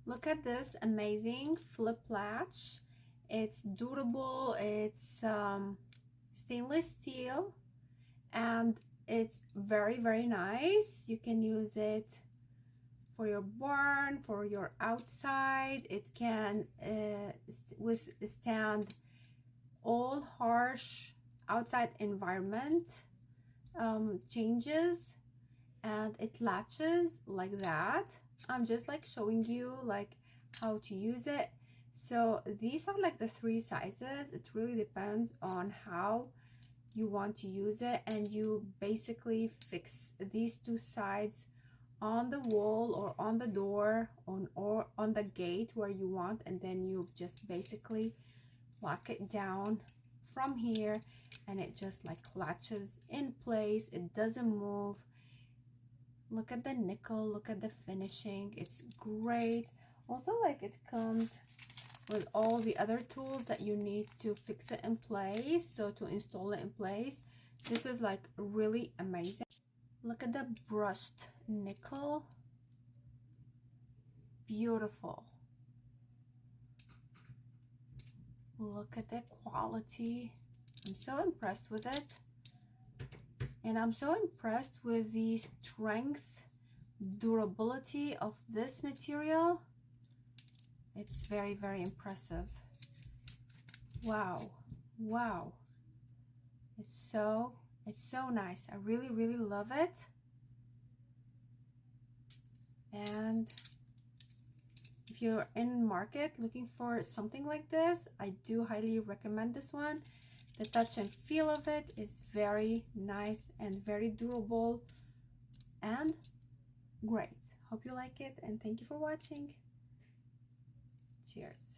Look at this amazing flip latch. It's durable, it's stainless steel, and it's very nice. You can use it for your barn, for your outside. It can withstand all harsh outside environment changes, and it latches like that. I'm just like showing you like how to use it. So these are like the 3 sizes. It really depends on how you want to use it, and you basically fix these 2 sides on the wall or on the door or on the gate where you want, and then you just basically lock it down from here, and it just like latches in place. It doesn't move. Look at the nickel, look at the finishing. It's great. Also, like, it comes with all the other tools that you need to fix it in place, so to install it in place. This is like really amazing. Look at the brushed nickel. Beautiful. Look at the quality. I'm so impressed with it. And I'm so impressed with the strength, durability of this material. It's very impressive. Wow. It's so nice. I really love it. And if you're in market looking for something like this, I do highly recommend this one. The touch and feel of it is very nice and very durable and great. Hope you like it, and thank you for watching. Cheers.